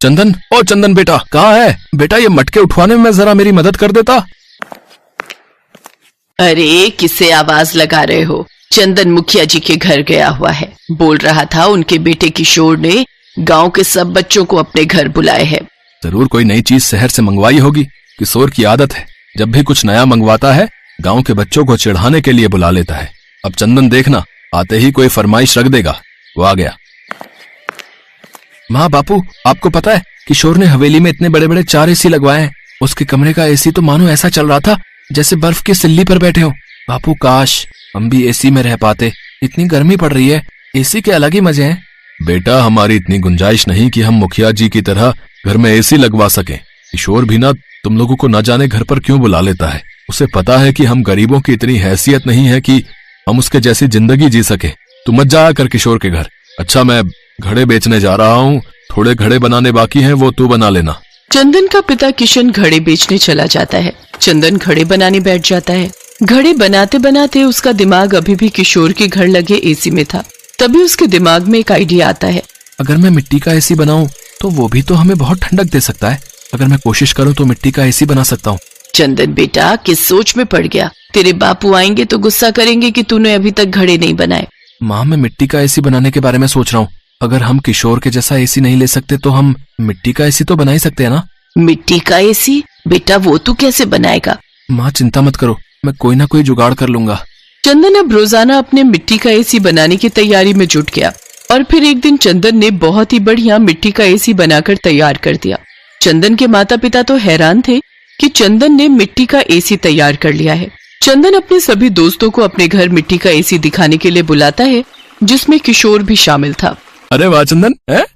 चंदन, ओ चंदन बेटा, कहाँ है बेटा? ये मटके उठवाने में जरा मेरी मदद कर देता। अरे किससे आवाज लगा रहे हो? चंदन मुखिया जी के घर गया हुआ है। बोल रहा था उनके बेटे किशोर ने गांव के सब बच्चों को अपने घर बुलाए हैं। जरूर कोई नई चीज शहर से मंगवाई होगी। किशोर की आदत है, जब भी कुछ नया मंगवाता है गांव के बच्चों को चिढ़ाने के लिए बुला लेता है। अब चंदन देखना, आते ही कोई फरमाइश रख देगा। वो आ गया। माँ बापू, आपको पता है किशोर ने हवेली में इतने बड़े बड़े 4 एसी लगवाए हैं। उसके कमरे का एसी तो मानो ऐसा चल रहा था जैसे बर्फ की सिल्ली पर बैठे हो। बापू काश हम भी एसी में रह पाते, इतनी गर्मी पड़ रही है। एसी के अलग ही मजे हैं। बेटा, हमारी इतनी गुंजाइश नहीं कि हम मुखिया जी की तरह घर में एसी लगवा सकें। किशोर भी ना तुम लोगों को न जाने घर पर क्यों बुला लेता है। उसे पता है कि हम गरीबों की इतनी हैसियत नहीं है कि हम उसके जैसी जिंदगी जी सके। तू मत जाया कर किशोर के घर। अच्छा, मैं घड़े बेचने जा रहा हूँ, थोड़े घड़े बनाने बाकी हैं, वो तू बना लेना। चंदन का पिता किशन घड़े बेचने चला जाता है। चंदन घड़े बनाने बैठ जाता है। घड़े बनाते बनाते उसका दिमाग अभी भी किशोर के घर लगे एसी में था। तभी उसके दिमाग में एक आइडिया आता है। अगर मैं मिट्टी का एसी बनाऊं तो वो भी तो हमें बहुत ठंडक दे सकता है। अगर मैं कोशिश करूं तो मिट्टी का एसी बना सकता हूं। चंदन बेटा किस सोच में पड़ गया? तेरे बापू आएंगे तो गुस्सा करेंगे कि तूने अभी तक घड़े नहीं बनाए। माँ, मैं मिट्टी का एसी बनाने के बारे में सोच रहा हूँ। अगर हम किशोर के जैसा एसी नहीं ले सकते तो हम मिट्टी का एसी तो बना ही सकते हैं ना। मिट्टी का एसी? बेटा वो तू कैसे बनाएगा? माँ चिंता मत करो, मैं कोई ना कोई जुगाड़ कर लूंगा। चंदन अब रोजाना अपने मिट्टी का एसी बनाने की तैयारी में जुट गया और फिर एक दिन चंदन ने बहुत ही बढ़िया मिट्टी का एसी बनाकर तैयार कर दिया। चंदन के माता पिता तो हैरान थे कि चंदन ने मिट्टी का एसी तैयार कर लिया है। चंदन अपने सभी दोस्तों को अपने घर मिट्टी का एसी दिखाने के लिए बुलाता है, जिसमें किशोर भी शामिल था। अरे वाह चंदन,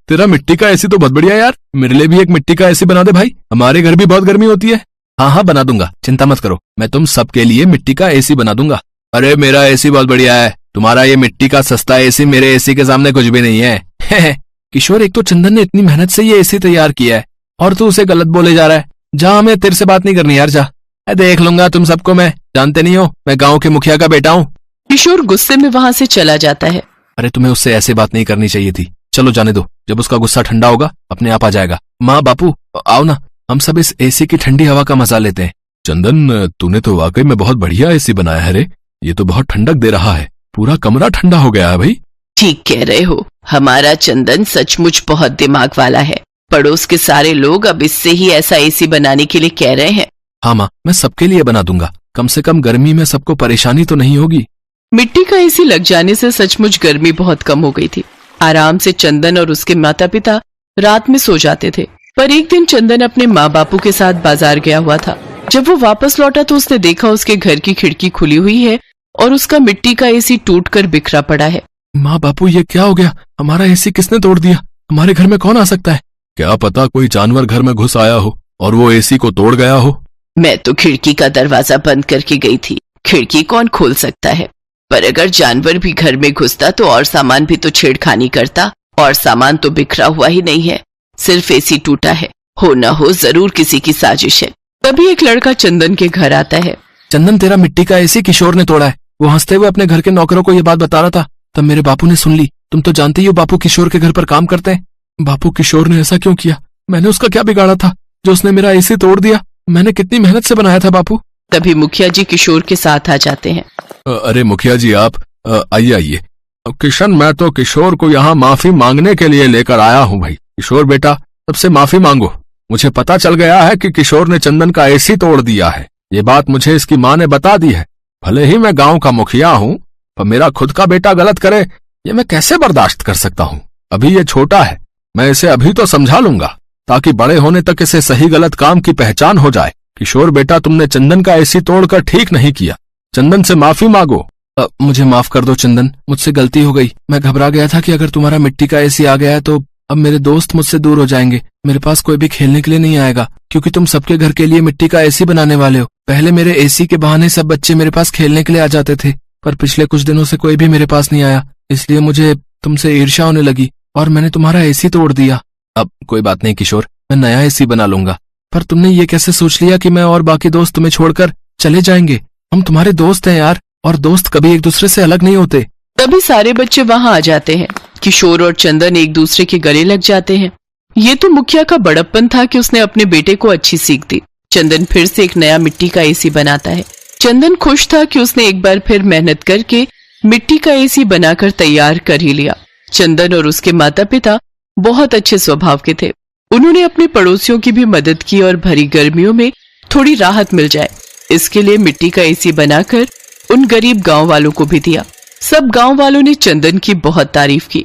तेरा मिट्टी का एसी तो बहुत बढ़िया यार। मेरे लिए भी एक मिट्टी का एसी बना दे भाई, हमारे घर भी बहुत गर्मी होती है। हाँ हाँ बना दूंगा, चिंता मत करो, मैं तुम सबके लिए मिट्टी का एसी बना दूंगा। अरे मेरा एसी बहुत बढ़िया है, तुम्हारा ये मिट्टी का सस्ता एसी मेरे एसी के सामने कुछ भी नहीं है। किशोर, एक तो चंदन ने इतनी मेहनत से ये एसी तैयार किया है और तू उसे गलत बोले जा रहा है। जा, हमें तेरे से बात नहीं करनी यार, जा। देख लूंगा तुम सबको, मैं जानते नहीं हो, मैं गाँव के मुखिया का बेटा हूँ। किशोर गुस्से में वहाँ से चला जाता है। अरे तुम्हें उससे ऐसे बात नहीं करनी चाहिए थी। चलो जाने दो, जब उसका गुस्सा ठंडा होगा अपने आप आ जाएगा। माँ बापू आओ ना, हम सब इस एसी की ठंडी हवा का मजा लेते हैं। चंदन, तूने तो वाकई में बहुत बढ़िया एसी बनाया है रे। ये तो बहुत ठंडक दे रहा है, पूरा कमरा ठंडा हो गया है भाई। ठीक कह रहे हो, हमारा चंदन सचमुच बहुत दिमाग वाला है। पड़ोस के सारे लोग अब इससे ही ऐसा एसी बनाने के लिए कह रहे हैं। हाँ माँ, मैं सबके लिए बना दूंगा, कम से कम गर्मी में सबको परेशानी तो नहीं होगी। मिट्टी का एसी लग जाने से सचमुच गर्मी बहुत कम हो गई थी। आराम से चंदन और उसके माता पिता रात में सो जाते थे। पर एक दिन चंदन अपने माँ बापू के साथ बाजार गया हुआ था। जब वो वापस लौटा तो उसने देखा उसके घर की खिड़की खुली हुई है और उसका मिट्टी का एसी टूटकर बिखरा पड़ा है। माँ बापू, ये क्या हो गया? हमारा एसी किसने तोड़ दिया? हमारे घर में कौन आ सकता है? क्या पता कोई जानवर घर में घुस आया हो और वो एसी को तोड़ गया हो। मैं तो खिड़की का दरवाजा बंद करके गई थी, खिड़की कौन खोल सकता है? पर अगर जानवर भी घर में घुसता तो और सामान भी तो छेड़खानी करता, और सामान तो बिखरा हुआ ही नहीं है, सिर्फ एसी टूटा है। हो न हो जरूर किसी की साजिश है। तभी एक लड़का चंदन के घर आता है। चंदन, तेरा मिट्टी का एसी किशोर ने तोड़ा है। वो हंसते हुए अपने घर के नौकरों को ये बात बता रहा था, तब मेरे बापू ने सुन ली। तुम तो जानते ही हो बापू किशोर के घर पर काम करते हैं। बापू, किशोर ने ऐसा क्यों किया? मैंने उसका क्या बिगाड़ा था जो उसने मेरा एसी तोड़ दिया? मैंने कितनी मेहनत से बनाया था बापू। तभी मुखिया जी किशोर के साथ आ जाते हैं। अरे मुखिया जी, आप आइए आइए। किशन, मैं तो किशोर को यहाँ माफी मांगने के लिए लेकर आया हूँ भाई। किशोर बेटा, सबसे माफी मांगो। मुझे पता चल गया है कि किशोर ने चंदन का एसी तोड़ दिया है। ये बात मुझे इसकी माँ ने बता दी है। भले ही मैं गांव का मुखिया हूँ, पर मेरा खुद का बेटा गलत करे ये मैं कैसे बर्दाश्त कर सकता हूँ? अभी ये छोटा है, मैं इसे अभी तो समझा लूंगा, ताकि बड़े होने तक इसे सही गलत काम की पहचान हो जाए। किशोर बेटा, तुमने चंदन का एसी तोड़कर ठीक नहीं किया। चंदन से माफी मांगो। मुझे माफ कर दो चंदन, मुझसे गलती हो गई। मैं घबरा गया था कि अगर तुम्हारा मिट्टी का एसी आ गया है तो अब मेरे दोस्त मुझसे दूर हो जाएंगे। मेरे पास कोई भी खेलने के लिए नहीं आएगा, क्योंकि तुम सबके घर के लिए मिट्टी का एसी बनाने वाले हो। पहले मेरे एसी के बहाने सब बच्चे मेरे पास खेलने के लिए आ जाते थे, पर पिछले कुछ दिनों से कोई भी मेरे पास नहीं आया, इसलिए मुझे तुमसे ईर्ष्या होने लगी और मैंने तुम्हारा एसी तोड़ दिया। अब कोई बात नहीं किशोर, मैं नया एसी बना लूंगा। पर तुमने ये कैसे सोच लिया कि मैं और बाकी दोस्त तुम्हें छोड़कर चले जाएंगे? हम तुम्हारे दोस्त हैं यार, और दोस्त कभी एक दूसरे से अलग नहीं होते। तभी सारे बच्चे वहाँ आ जाते हैं। किशोर और चंदन एक दूसरे के गले लग जाते हैं। ये तो मुखिया का बड़प्पन था कि उसने अपने बेटे को अच्छी सीख दी। चंदन फिर से एक नया मिट्टी का एसी बनाता है। चंदन खुश था कि उसने एक बार फिर मेहनत करके मिट्टी का एसी बनाकर तैयार कर ही लिया। चंदन और उसके माता पिता बहुत अच्छे स्वभाव के थे। उन्होंने अपने पड़ोसियों की भी मदद की और भरी गर्मियों में थोड़ी राहत मिल जाए इसके लिए मिट्टी का एसी बनाकर उन गरीब गांव वालों को भी दिया। सब गांव वालों ने चंदन की बहुत तारीफ की।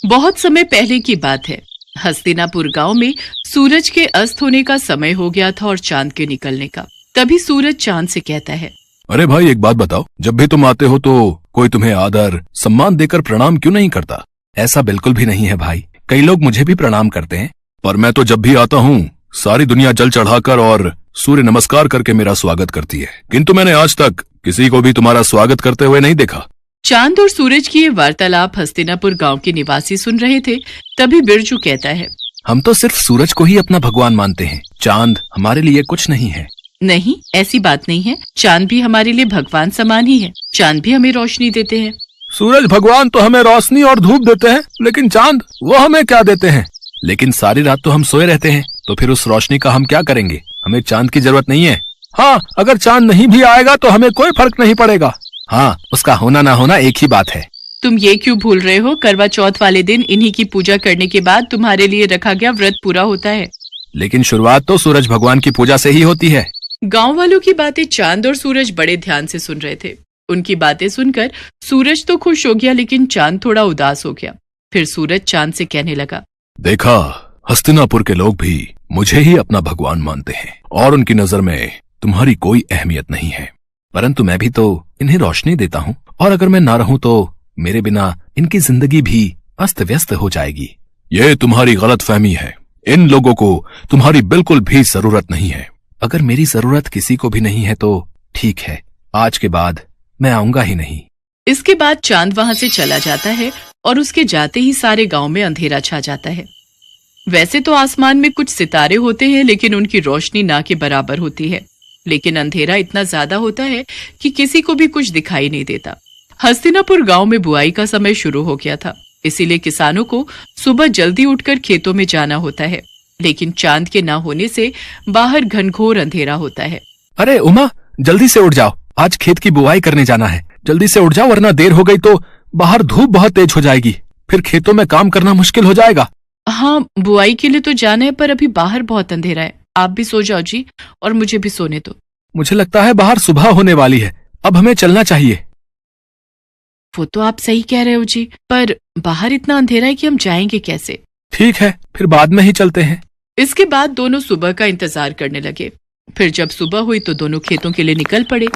बहुत समय पहले की बात है। हस्तिनापुर गांव में सूरज के अस्त होने का समय हो गया था और चांद के निकलने का। तभी सूरज चांद से कहता है, अरे भाई एक बात बताओ, जब भी तुम आते हो तो कोई तुम्हें आदर सम्मान देकर प्रणाम क्यों नहीं करता? ऐसा बिल्कुल भी नहीं है भाई, कई लोग मुझे भी प्रणाम करते हैं। पर मैं तो जब भी आता हूँ सारी दुनिया जल चढ़ाकर और सूर्य नमस्कार करके मेरा स्वागत करती है, किंतु मैंने आज तक किसी को भी तुम्हारा स्वागत करते हुए नहीं देखा। चांद और सूरज की ये वार्तालाप हस्तिनापुर गांव के निवासी सुन रहे थे। तभी बिरजू कहता है, हम तो सिर्फ सूरज को ही अपना भगवान मानते हैं, चांद हमारे लिए कुछ नहीं है। नहीं, ऐसी बात नहीं है। चांद भी हमारे लिए भगवान समान ही है। चांद भी हमें रोशनी देते हैं। सूरज भगवान तो हमें रोशनी और धूप देते हैं, लेकिन चांद वो हमें क्या देते हैं? लेकिन सारी रात तो हम सोए रहते हैं, तो फिर उस रोशनी का हम क्या करेंगे? हमें चांद की जरूरत नहीं है। हाँ, अगर चांद नहीं भी आएगा तो हमें कोई फर्क नहीं पड़ेगा। हाँ, उसका होना ना होना एक ही बात है। तुम ये क्यों भूल रहे हो? करवा चौथ वाले दिन इन्हीं की पूजा करने के बाद तुम्हारे लिए रखा गया व्रत पूरा होता है। लेकिन शुरुआत तो सूरज भगवान की पूजा से ही होती है। गांव वालों की बातें चांद और सूरज बड़े ध्यान से सुन रहे थे। उनकी बातें सुनकर सूरज तो खुश हो गया, लेकिन चांद थोड़ा उदास हो गया। फिर सूरज चांद से कहने लगा, देखा, हस्तिनापुर के लोग भी मुझे ही अपना भगवान मानते हैं और उनकी नजर में तुम्हारी कोई अहमियत नहीं है। परंतु मैं भी तो इन्हें रोशनी देता हूँ, और अगर मैं ना रहूं तो मेरे बिना इनकी जिंदगी भी अस्त व्यस्त हो जाएगी। ये तुम्हारी गलतफहमी है। इन लोगों को तुम्हारी बिल्कुल भी जरूरत नहीं है। अगर मेरी जरूरत किसी को भी नहीं है तो ठीक है, आज के बाद मैं आऊंगा ही नहीं। इसके बाद चांद वहां से चला जाता है और उसके जाते ही सारे गांव में अंधेरा छा जाता है। वैसे तो आसमान में कुछ सितारे होते हैं, लेकिन उनकी रोशनी ना के बराबर होती है। लेकिन अंधेरा इतना ज्यादा होता है कि किसी को भी कुछ दिखाई नहीं देता। हस्तिनापुर गांव में बुआई का समय शुरू हो गया था, इसीलिए किसानों को सुबह जल्दी उठकर खेतों में जाना होता है। लेकिन चांद के ना होने से बाहर घनघोर अंधेरा होता है। अरे उमा, जल्दी से उठ जाओ, आज खेत की बुआई करने जाना है। जल्दी से उठ जाओ, वरना देर हो गई तो बाहर धूप बहुत तेज हो जाएगी, फिर खेतों में काम करना मुश्किल हो जाएगा। हाँ, बुआई के लिए तो जाना है, पर अभी बाहर बहुत अंधेरा है। आप भी सो जाओ जी, और मुझे भी सोने दो। मुझे लगता है बाहर सुबह होने वाली है, अब हमें चलना चाहिए। वो तो आप सही कह रहे हो जी, पर बाहर इतना अंधेरा है कि हम जाएंगे कैसे? ठीक है, फिर बाद में ही चलते हैं। इसके बाद दोनों सुबह का इंतजार करने लगे। फिर जब सुबह हुई तो दोनों खेतों के लिए निकल पड़े।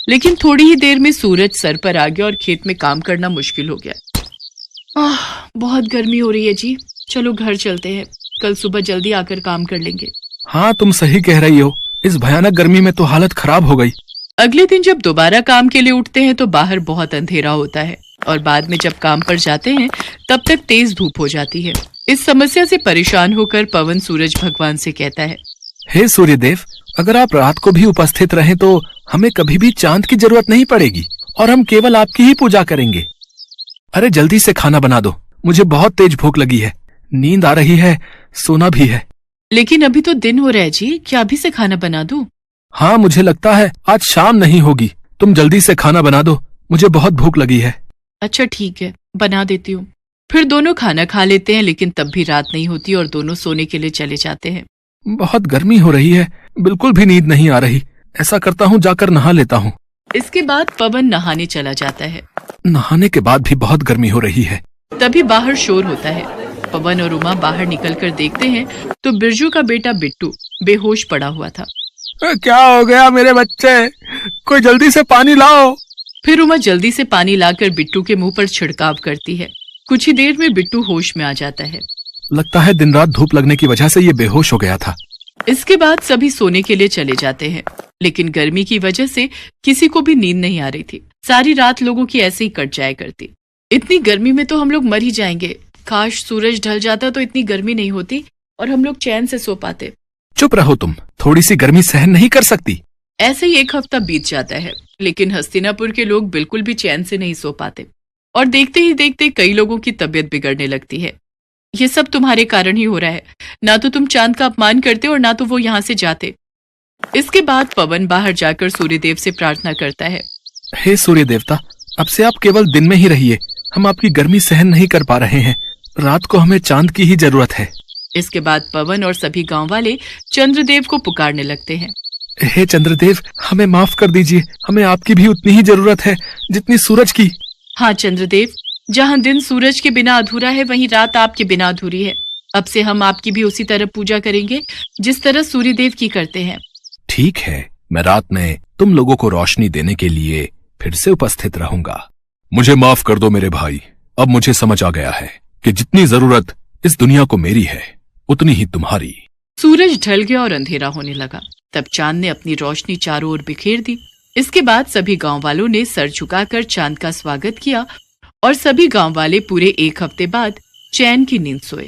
लेकिन थोड़ी ही देर में सूरज सर पर आ गया और खेत में काम करना मुश्किल हो गया। बहुत गर्मी हो रही है जी, चलो घर चलते हैं, कल सुबह जल्दी आकर काम कर लेंगे। हाँ, तुम सही कह रही हो, इस भयानक गर्मी में तो हालत खराब हो गई। अगले दिन जब दोबारा काम के लिए उठते हैं तो बाहर बहुत अंधेरा होता है, और बाद में जब काम पर जाते हैं तब तक तेज धूप हो जाती है। इस समस्या से परेशान होकर पवन सूरज भगवान से कहता है, हे सूर्यदेव, अगर आप रात को भी उपस्थित रहें तो हमें कभी भी चांद की जरूरत नहीं पड़ेगी और हम केवल आपकी ही पूजा करेंगे। अरे जल्दी से खाना बना दो, मुझे बहुत तेज भूख लगी है, नींद आ रही है, सोना भी है। लेकिन अभी तो दिन हो रहा है जी, क्या अभी से खाना बना दूं? हाँ, मुझे लगता है आज शाम नहीं होगी। तुम जल्दी से खाना बना दो, मुझे बहुत भूख लगी है। अच्छा ठीक है, बना देती हूँ। फिर दोनों खाना खा लेते हैं, लेकिन तब भी रात नहीं होती और दोनों सोने के लिए चले जाते हैं। बहुत गर्मी हो रही है, बिल्कुल भी नींद नहीं आ रही। ऐसा करता हूँ, जाकर नहा लेता हूँ। इसके बाद पवन नहाने चला जाता है। नहाने के बाद भी बहुत गर्मी हो रही है। तभी बाहर शोर होता है। पवन और उमा बाहर निकलकर देखते हैं तो बिरजू का बेटा बिट्टू बेहोश पड़ा हुआ था। क्या हो गया मेरे बच्चे? कोई जल्दी से पानी लाओ। फिर उमा जल्दी से पानी लाकर बिट्टू के मुंह पर छिड़काव करती है। कुछ ही देर में बिट्टू होश में आ जाता है। लगता है दिन रात धूप लगने की वजह से ये बेहोश हो गया था। इसके बाद सभी सोने के लिए चले जाते हैं, लेकिन गर्मी की वजह से किसी को भी नींद नहीं आ रही थी। सारी रात लोगों की ऐसे ही कट जाया करती। इतनी गर्मी में तो हम लोग मर ही जाएंगे। काश सूरज ढल जाता तो इतनी गर्मी नहीं होती और हम लोग चैन से सो पाते। चुप रहो तुम, थोड़ी सी गर्मी सहन नहीं कर सकती। ऐसे ही एक हफ्ता बीत जाता है, लेकिन हस्तिनापुर के लोग बिल्कुल भी चैन से नहीं सो पाते। और देखते ही देखते कई लोगों की तबीयत बिगड़ने लगती है। ये सब तुम्हारे कारण ही हो रहा है। ना तो तुम चांद का अपमान करते और ना तो वो यहाँ से जाते। इसके बाद पवन बाहर जाकर सूर्यदेव से प्रार्थना करता है। हे सूर्य देवता, अब से आप केवल दिन में ही रहिए। हम आपकी गर्मी सहन नहीं कर पा रहे हैं। रात को हमें चांद की ही जरूरत है। इसके बाद पवन और सभी गांव वाले चंद्रदेव को पुकारने लगते हैं। हे चंद्रदेव, हमें माफ कर दीजिए। हमें आपकी भी उतनी ही जरूरत है जितनी सूरज की। हाँ चंद्रदेव, जहाँ दिन सूरज के बिना अधूरा है वहीं रात आपके बिना अधूरी है। अब से हम आपकी भी उसी तरह पूजा करेंगे जिस तरह सूर्यदेव की करते हैं। ठीक है, मैं रात में तुम लोगों को रोशनी देने के लिए फिर से उपस्थित रहूंगा। मुझे माफ कर दो मेरे भाई। अब मुझे समझ आ गया है कि जितनी जरूरत इस दुनिया को मेरी है उतनी ही तुम्हारी। सूरज ढल गया और अंधेरा होने लगा। तब चांद ने अपनी रोशनी चारों ओर बिखेर दी। इसके बाद सभी गांव वालों ने सर झुकाकर चांद का स्वागत किया और सभी गांव वाले पूरे 1 हफ्ते बाद चैन की नींद सोए।